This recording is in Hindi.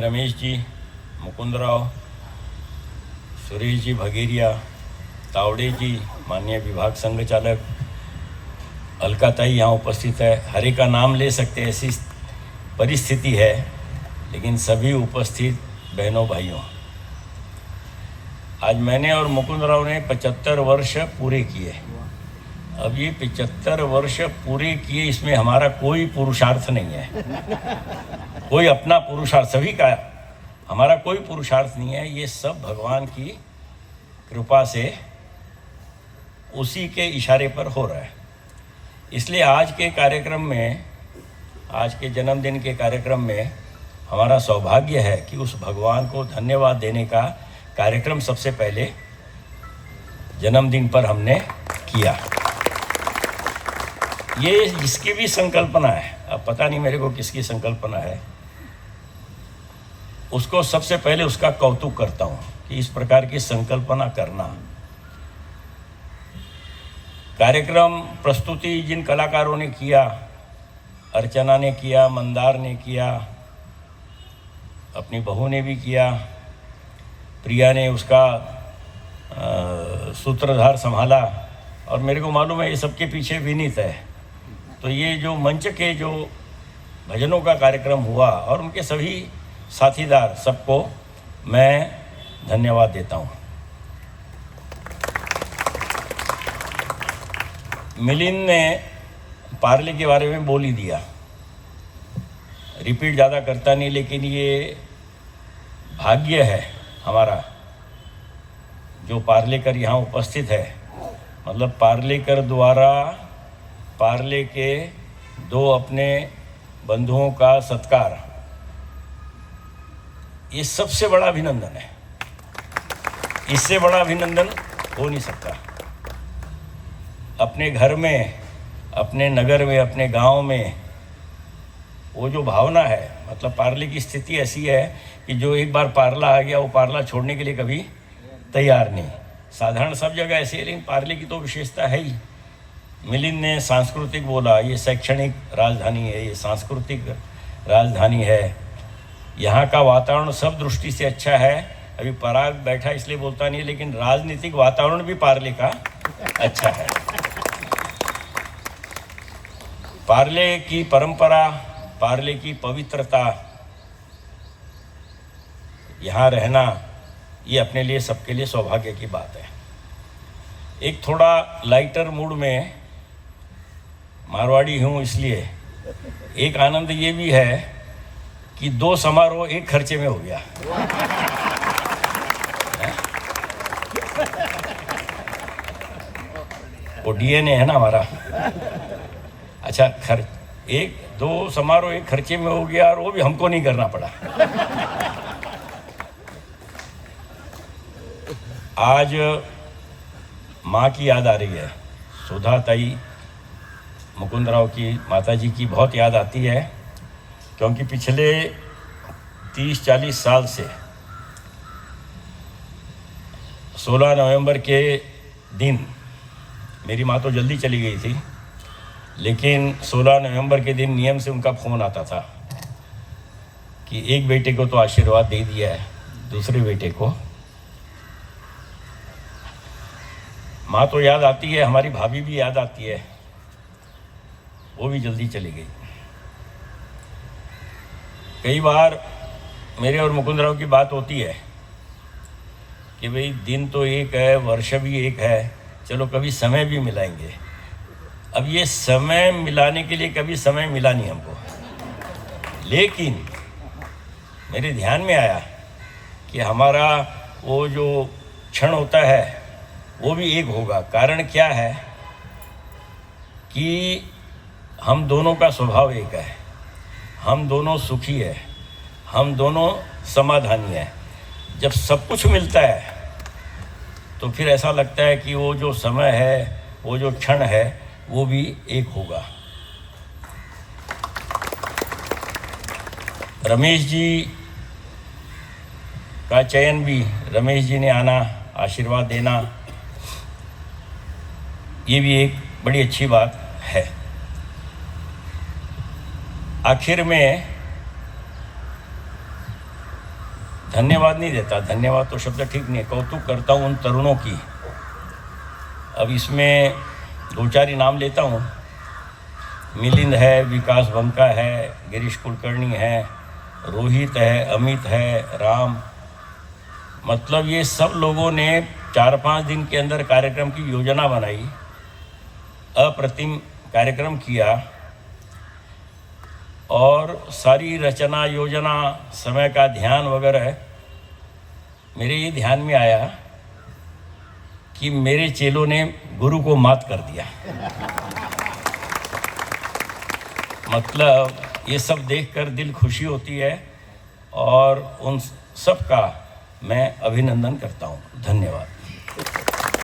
रमेश जी, मुकुंदराव, सुरेश जी भगेरिया, तावड़े जी, माननीय विभाग संघ चालक, अलकाताई यहाँ उपस्थित है। हरे का नाम ले सकते ऐसी परिस्थिति है, लेकिन सभी उपस्थित बहनों भाइयों, आज मैंने और मुकुंदराव ने 75 वर्ष पूरे किए। अब ये 75 वर्ष पूरे किए, इसमें हमारा कोई पुरुषार्थ नहीं है, कोई अपना पुरुषार्थ, सभी का हमारा कोई पुरुषार्थ नहीं है। ये सब भगवान की कृपा से उसी के इशारे पर हो रहा है। इसलिए आज के कार्यक्रम में, आज के जन्मदिन के कार्यक्रम में हमारा सौभाग्य है कि उस भगवान को धन्यवाद देने का कार्यक्रम सबसे पहले जन्मदिन पर हमने किया। ये जिसकी भी संकल्पना है, अब पता नहीं मेरे को किसकी संकल्पना है, उसको सबसे पहले उसका कौतुक करता हूँ कि इस प्रकार की संकल्पना करना। कार्यक्रम प्रस्तुति जिन कलाकारों ने किया, अर्चना ने किया, मंदार ने किया, अपनी बहू ने भी किया, प्रिया ने उसका सूत्रधार संभाला, और मेरे को मालूम है ये सबके पीछे विनीत है। तो ये जो मंच के जो भजनों का कार्यक्रम हुआ और उनके सभी साथीदार, सबको मैं धन्यवाद देता हूँ। मिलिंद ने पार्ले के बारे में बोल ही दिया, रिपीट ज़्यादा करता नहीं, लेकिन ये भाग्य है हमारा जो पार्लेकर यहाँ उपस्थित है। मतलब पार्लेकर द्वारा पार्ले के दो अपने बंधुओं का सत्कार, ये सबसे बड़ा अभिनंदन है। इससे बड़ा अभिनंदन हो नहीं सकता। अपने घर में, अपने नगर में, अपने गांव में वो जो भावना है, मतलब पार्ले की स्थिति ऐसी है कि जो एक बार पार्ला आ गया वो पार्ला छोड़ने के लिए कभी तैयार नहीं। साधारण सब जगह ऐसे है, लेकिन पार्ले की तो विशेषता है ही। मिलिंद ने सांस्कृतिक बोला, ये शैक्षणिक राजधानी है, ये सांस्कृतिक राजधानी है, यहाँ का वातावरण सब दृष्टि से अच्छा है। अभी पराग बैठा इसलिए बोलता नहीं, लेकिन राजनीतिक वातावरण भी पार्ले का अच्छा है। पार्ले की परंपरा, पार्ले की पवित्रता, यहाँ रहना, ये अपने लिए, सबके लिए सौभाग्य की बात है। एक थोड़ा लाइटर मूड में, मारवाड़ी हूँ इसलिए एक आनंद ये भी है कि 2 समारोह एक खर्चे में हो गया। वो डीएनए है ना हमारा। अच्छा, 2 समारोह एक खर्चे में हो गया, और वो भी हमको नहीं करना पड़ा। आज माँ की याद आ रही है, सुधा ताई, मुकुंदराव की माता जी की बहुत याद आती है, क्योंकि पिछले 30-40 साल से 16 नवंबर के दिन, मेरी माँ तो जल्दी चली गई थी, लेकिन 16 नवंबर के दिन नियम से उनका फ़ोन आता था कि एक बेटे को तो आशीर्वाद दे दिया है, दूसरे बेटे को। माँ तो याद आती है, हमारी भाभी भी याद आती है, वो भी जल्दी चली गई। कई बार मेरे और मुकुंदराव की बात होती है कि भाई दिन तो एक है, वर्ष भी एक है, चलो कभी समय भी मिलाएंगे। अब ये समय मिलाने के लिए कभी समय मिला नहीं हमको, लेकिन मेरे ध्यान में आया कि हमारा वो जो क्षण होता है वो भी एक होगा। कारण क्या है कि हम दोनों का स्वभाव एक है, हम दोनों सुखी है, हम दोनों समाधानी है। जब सब कुछ मिलता है तो फिर ऐसा लगता है कि वो जो समय है, वो जो क्षण है, वो भी एक होगा। रमेश जी का चयन भी, रमेश जी ने आना, आशीर्वाद देना, ये भी एक बड़ी अच्छी बात है। आखिर में धन्यवाद नहीं देता, धन्यवाद तो शब्द ठीक नहीं है, कौतुक करता हूँ उन तरुणों की। अब इसमें दो चार इनाम लेता हूँ। मिलिंद है, विकास बंका है, गिरीश कुलकर्णी है, रोहित है, अमित है, राम, मतलब ये सब लोगों ने 4-5 दिन के अंदर कार्यक्रम की योजना बनाई, अप्रतिम कार्यक्रम किया और सारी रचना योजना समय का ध्यान वगैरह मेरे ये ध्यान में आया कि मेरे चेलों ने गुरु को मात कर दिया। मतलब ये सब देखकर दिल खुशी होती है और उन सब का मैं अभिनंदन करता हूँ। धन्यवाद।